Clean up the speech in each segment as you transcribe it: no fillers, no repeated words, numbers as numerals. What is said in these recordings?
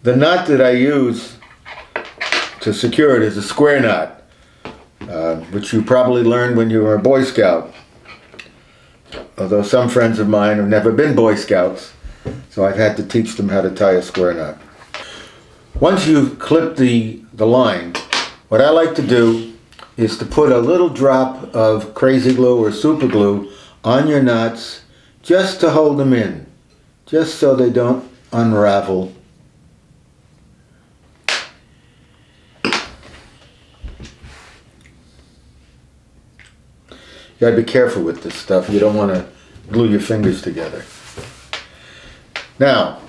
The knot that I use to secure it is a square knot, which you probably learned when you were a Boy Scout. Although some friends of mine have never been Boy Scouts, so I've had to teach them how to tie a square knot. Once you've clipped the line, what I like to do is to put a little drop of crazy glue or super glue on your knots just to hold them in, just so they don't unravel. You gotta be careful with this stuff. You don't want to glue your fingers together. Now,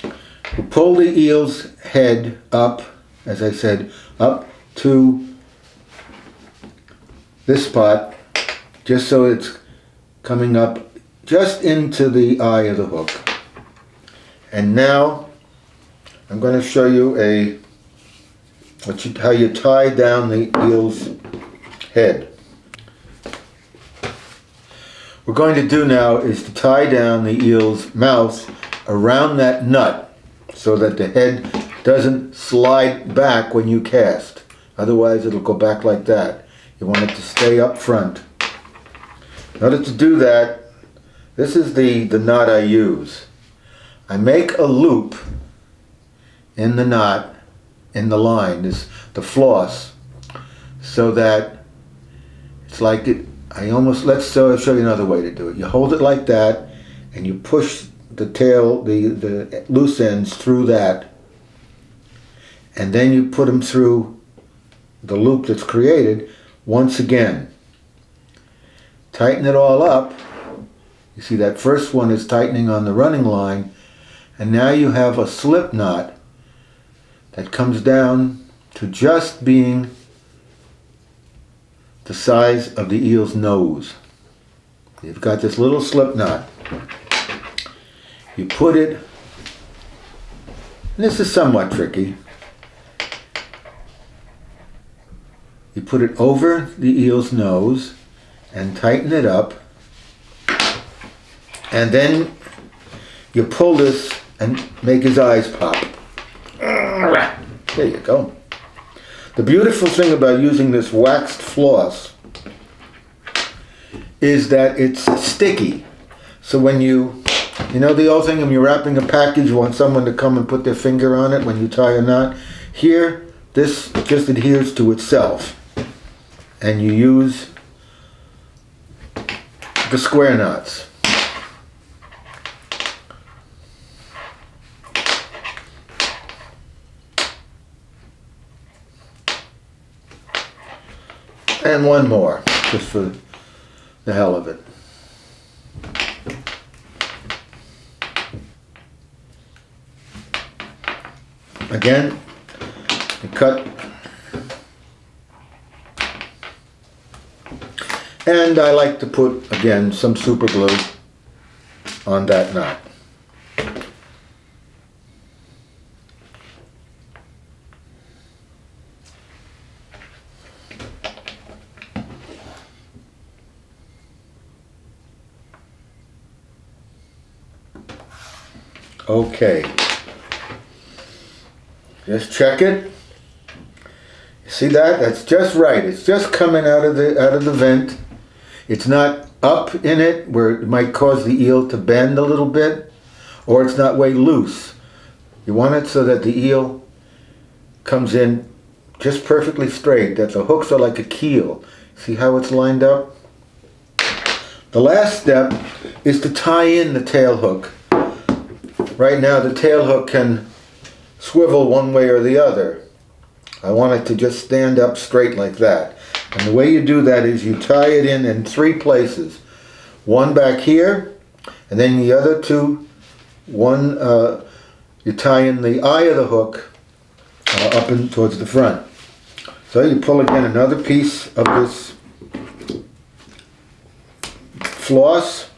we pull the eel's head up, as I said, up to this spot, just so it's coming up just into the eye of the hook. And now I'm going to show you how you tie down the eel's head. What we're going to do now is to tie down the eel's mouth around that nut so that the head doesn't slide back when you cast. Otherwise it'll go back like that. You want it to stay up front. In order to do that, this is the knot I use. I make a loop in the knot, in the line, the floss, so that it's like it. Let's show you another way to do it. You hold it like that, and you push the tail, the loose ends through that, and then you put them through the loop that's created once again. Tighten it all up. You see that first one is tightening on the running line, and now you have a slip knot that comes down to just being the size of the eel's nose. You've got this little slip knot. You put it, and this is somewhat tricky, you put it over the eel's nose and tighten it up, and then you pull this and make his eyes pop. There you go. The beautiful thing about using this waxed floss is that it's sticky. So when you know the old thing when you're wrapping a package, you want someone to come and put their finger on it when you tie a knot? Here, this just adheres to itself. And you use the square knots. And one more, just for the hell of it. Again, you cut. And I like to put, again, some super glue on that knot. Okay, just check it. You see that? That's just right. It's just coming out of the vent. It's not up in it where it might cause the eel to bend a little bit, or it's not way loose. You want it so that the eel comes in just perfectly straight, that the hooks are like a keel. See how it's lined up? The last step is to tie in the tail hook. Right now the tail hook can swivel one way or the other. I want it to just stand up straight like that. And the way you do that is you tie it in 3 places. One back here, and then the other two, you tie in the eye of the hook up in towards the front. So you pull again another piece of this floss.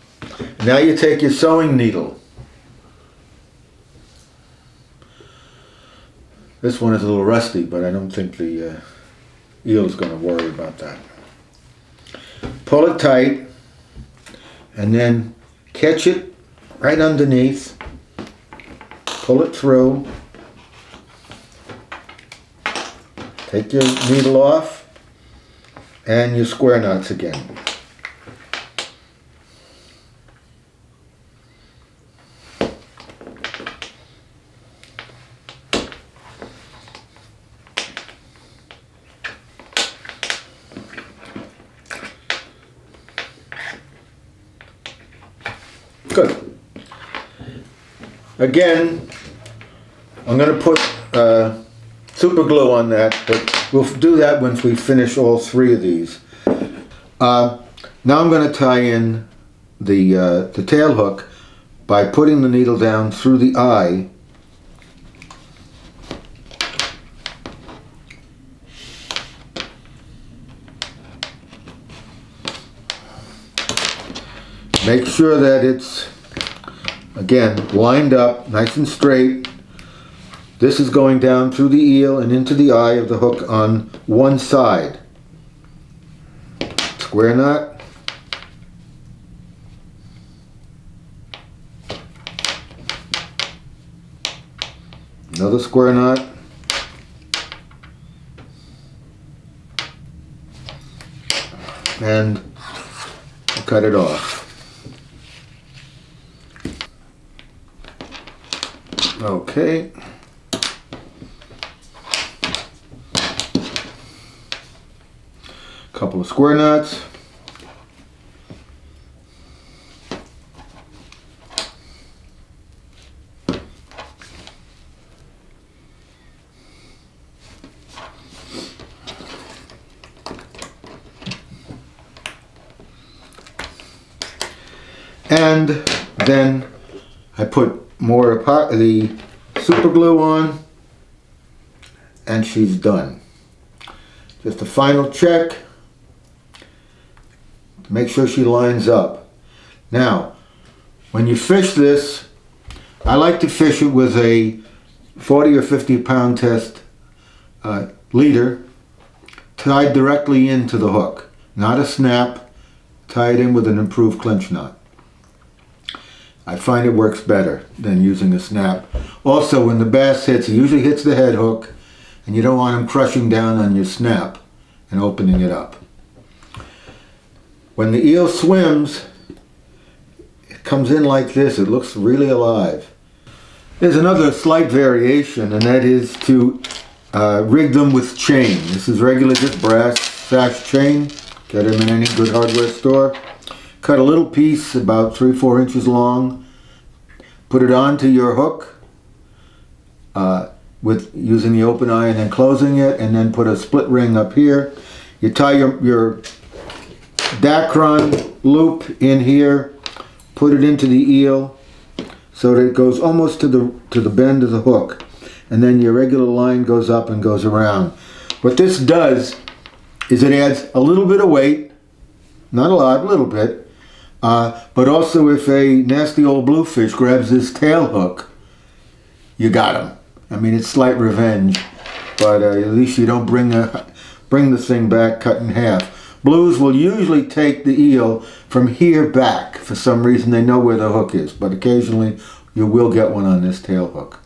Now you take your sewing needle. This one is a little rusty, but I don't think the eel is going to worry about that. Pull it tight, and then catch it right underneath. Pull it through, Take your needle off and your square knots again. Good. Again, I'm going to put super glue on that, but we'll do that once we finish all 3 of these. Now I'm going to tie in the tail hook by putting the needle down through the eye . Make sure that it's, again, lined up, nice and straight. This is going down through the eel and into the eye of the hook on one side. Square knot. Another square knot. And cut it off. Okay. Couple of square knots. And then I put more of the super glue on, and she's done. Just a final check. Make sure she lines up. Now, when you fish this, I like to fish it with a 40 or 50 pound test leader tied directly into the hook, not a snap, tied in with an improved clinch knot. I find it works better than using a snap. Also, when the bass hits, he usually hits the head hook, and you don't want him crushing down on your snap and opening it up. When the eel swims, it comes in like this. It looks really alive. There's another slight variation, and that is to rig them with chain. This is regular, just brass sash chain. Get them in any good hardware store. Cut a little piece about 3-4 inches long. Put it onto your hook with using the open eye and then closing it, and then put a split ring up here. You tie your Dacron loop in here, put it into the eel so that it goes almost to the bend of the hook, and then your regular line goes up and goes around. What this does is it adds a little bit of weight, not a lot, a little bit, but also if a nasty old bluefish grabs this tail hook, you got him. I mean, it's slight revenge, but at least you don't bring the thing back cut in half. Blues will usually take the eel from here back. For some reason, they know where the hook is, but occasionally you will get one on this tail hook.